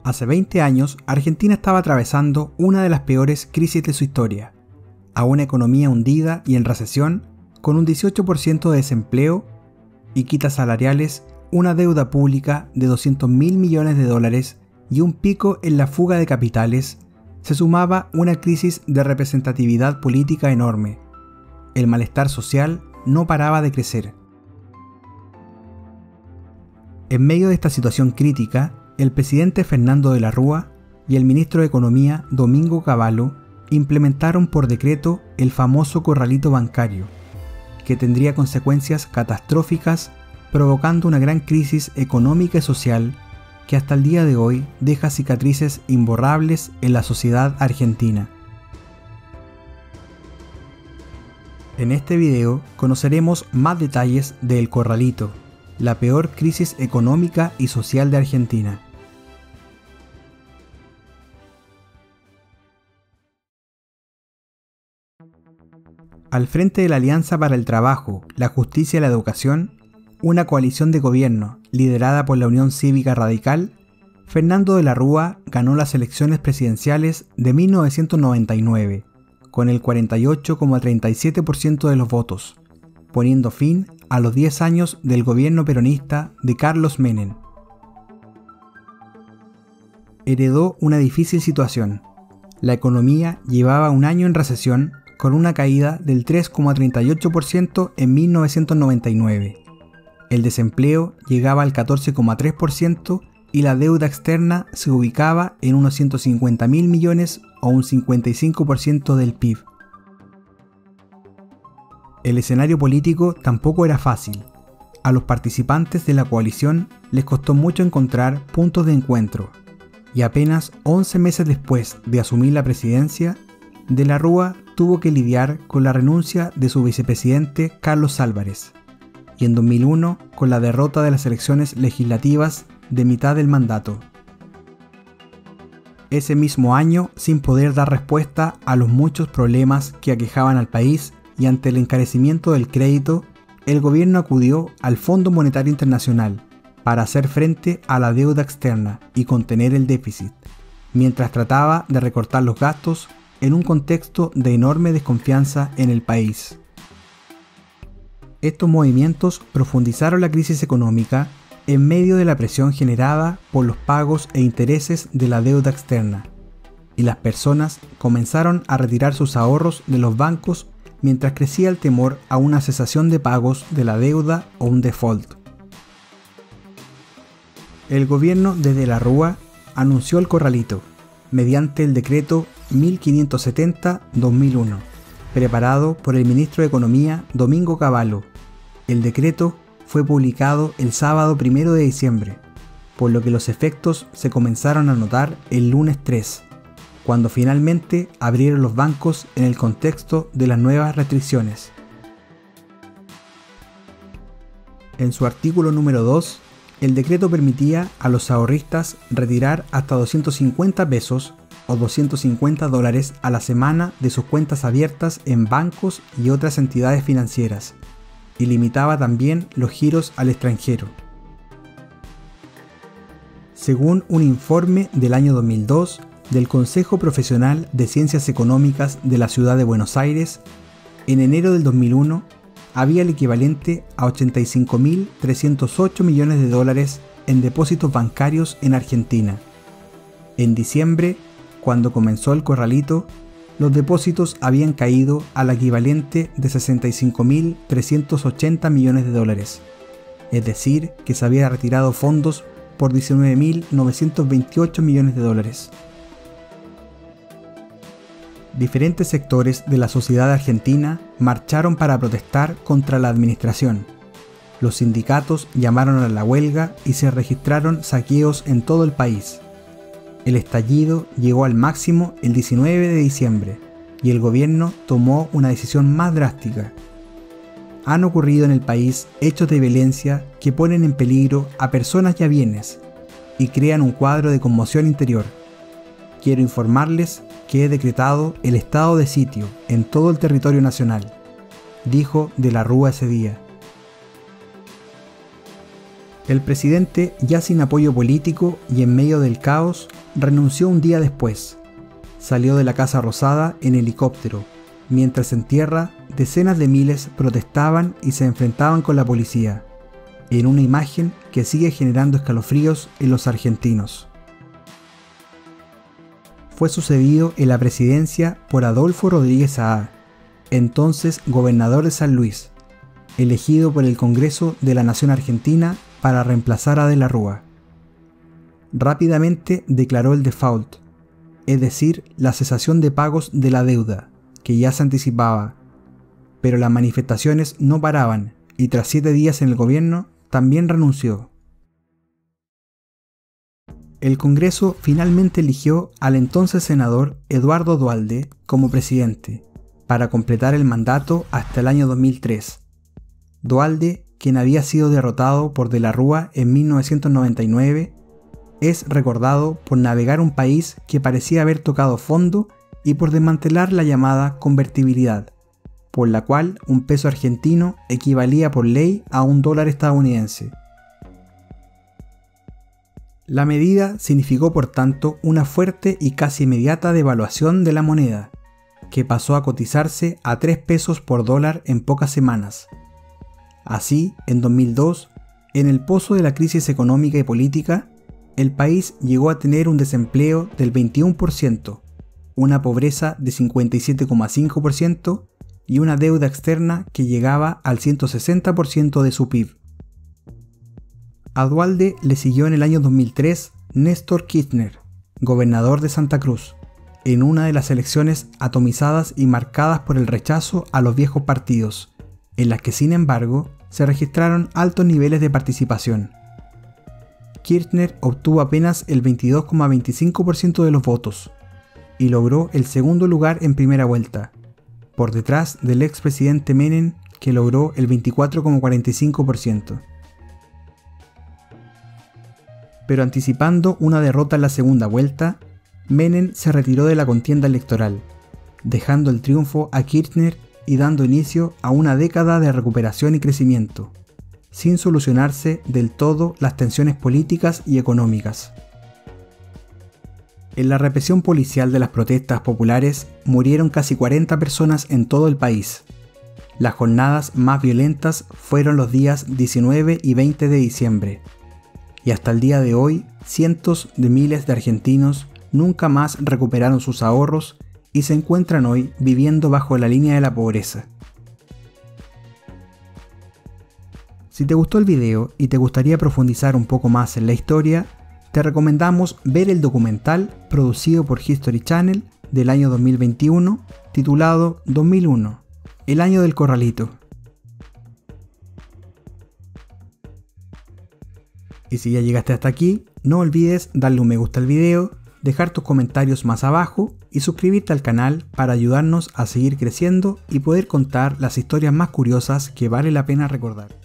Hace 20 años, Argentina estaba atravesando una de las peores crisis de su historia, a una economía hundida y en recesión, con un 18% de desempleo y quitas salariales, una deuda pública de 200.000 millones de dólares y un pico en la fuga de capitales, se sumaba una crisis de representatividad política enorme. El malestar social no paraba de crecer. En medio de esta situación crítica, el presidente Fernando de la Rúa y el ministro de Economía Domingo Cavallo implementaron por decreto el famoso corralito bancario, que tendría consecuencias catastróficas, provocando una gran crisis económica y social que hasta el día de hoy deja cicatrices imborrables en la sociedad argentina. En este video conoceremos más detalles del corralito, la peor crisis económica y social de Argentina. Al frente de la Alianza para el Trabajo, la Justicia y la Educación, una coalición de gobierno liderada por la Unión Cívica Radical, Fernando de la Rúa ganó las elecciones presidenciales de 1999, con el 48,37% de los votos, poniendo fin a los 10 años del gobierno peronista de Carlos Menem. Heredó una difícil situación. La economía llevaba un año en recesión, con una caída del 3,38% en 1999. El desempleo llegaba al 14,3% y la deuda externa se ubicaba en unos 150.000 millones o un 55% del PIB. El escenario político tampoco era fácil. A los participantes de la coalición les costó mucho encontrar puntos de encuentro, y apenas 11 meses después de asumir la presidencia, de la Rúa tuvo que lidiar con la renuncia de su vicepresidente Carlos Álvarez, y en 2001 con la derrota de las elecciones legislativas de mitad del mandato. Ese mismo año, sin poder dar respuesta a los muchos problemas que aquejaban al país y ante el encarecimiento del crédito, el gobierno acudió al Fondo Monetario Internacional para hacer frente a la deuda externa y contener el déficit, mientras trataba de recortar los gastos en un contexto de enorme desconfianza en el país. Estos movimientos profundizaron la crisis económica en medio de la presión generada por los pagos e intereses de la deuda externa, y las personas comenzaron a retirar sus ahorros de los bancos mientras crecía el temor a una cesación de pagos de la deuda o un default. El gobierno de la Rúa anunció el corralito mediante el decreto 1570-2001, preparado por el ministro de Economía Domingo Cavallo. El decreto fue publicado el sábado 1 de diciembre, por lo que los efectos se comenzaron a notar el lunes 3, cuando finalmente abrieron los bancos en el contexto de las nuevas restricciones. En su artículo número 2, el decreto permitía a los ahorristas retirar hasta 250 pesos o 250 dólares a la semana de sus cuentas abiertas en bancos y otras entidades financieras, y limitaba también los giros al extranjero. Según un informe del año 2002 del Consejo Profesional de Ciencias Económicas de la Ciudad de Buenos Aires, en enero del 2001 había el equivalente a 85.308 millones de dólares en depósitos bancarios en Argentina. En diciembre, cuando comenzó el corralito, los depósitos habían caído al equivalente de 65.380 millones de dólares, es decir, que se había retirado fondos por 19.928 millones de dólares. Diferentes sectores de la sociedad argentina marcharon para protestar contra la administración. Los sindicatos llamaron a la huelga y se registraron saqueos en todo el país. El estallido llegó al máximo el 19 de diciembre y el gobierno tomó una decisión más drástica. Han ocurrido en el país hechos de violencia que ponen en peligro a personas y a bienes y crean un cuadro de conmoción interior. Quiero informarles que he decretado el estado de sitio en todo el territorio nacional, dijo de la Rúa ese día. El presidente, ya sin apoyo político y en medio del caos, renunció un día después. Salió de la Casa Rosada en helicóptero, mientras en tierra decenas de miles protestaban y se enfrentaban con la policía, en una imagen que sigue generando escalofríos en los argentinos. Fue sucedido en la presidencia por Adolfo Rodríguez Saá, entonces gobernador de San Luis, elegido por el Congreso de la Nación Argentina para reemplazar a De la Rúa. Rápidamente declaró el default, es decir, la cesación de pagos de la deuda, que ya se anticipaba, pero las manifestaciones no paraban y tras 7 días en el gobierno también renunció. El Congreso finalmente eligió al entonces senador Eduardo Duhalde como presidente, para completar el mandato hasta el año 2003. Duhalde, quien había sido derrotado por De la Rúa en 1999, es recordado por navegar un país que parecía haber tocado fondo y por desmantelar la llamada convertibilidad, por la cual un peso argentino equivalía por ley a $1 estadounidense. La medida significó por tanto una fuerte y casi inmediata devaluación de la moneda, que pasó a cotizarse a 3 pesos por dólar en pocas semanas. Así, en 2002, en el pozo de la crisis económica y política, el país llegó a tener un desempleo del 21%, una pobreza de 57,5% y una deuda externa que llegaba al 160% de su PIB. A Duhalde le siguió en el año 2003 Néstor Kirchner, gobernador de Santa Cruz, en una de las elecciones atomizadas y marcadas por el rechazo a los viejos partidos, en las que sin embargo se registraron altos niveles de participación. Kirchner obtuvo apenas el 22,25% de los votos y logró el segundo lugar en primera vuelta, por detrás del expresidente Menem, que logró el 24,45%. Pero anticipando una derrota en la segunda vuelta, Menem se retiró de la contienda electoral, dejando el triunfo a Kirchner y dando inicio a una década de recuperación y crecimiento, sin solucionarse del todo las tensiones políticas y económicas. En la represión policial de las protestas populares murieron casi 40 personas en todo el país. Las jornadas más violentas fueron los días 19 y 20 de diciembre. Y hasta el día de hoy, cientos de miles de argentinos nunca más recuperaron sus ahorros y se encuentran hoy viviendo bajo la línea de la pobreza. Si te gustó el video y te gustaría profundizar un poco más en la historia, te recomendamos ver el documental producido por History Channel del año 2021 titulado 2001, el año del corralito. Y si ya llegaste hasta aquí, no olvides darle un me gusta al video, dejar tus comentarios más abajo y suscribirte al canal para ayudarnos a seguir creciendo y poder contar las historias más curiosas que vale la pena recordar.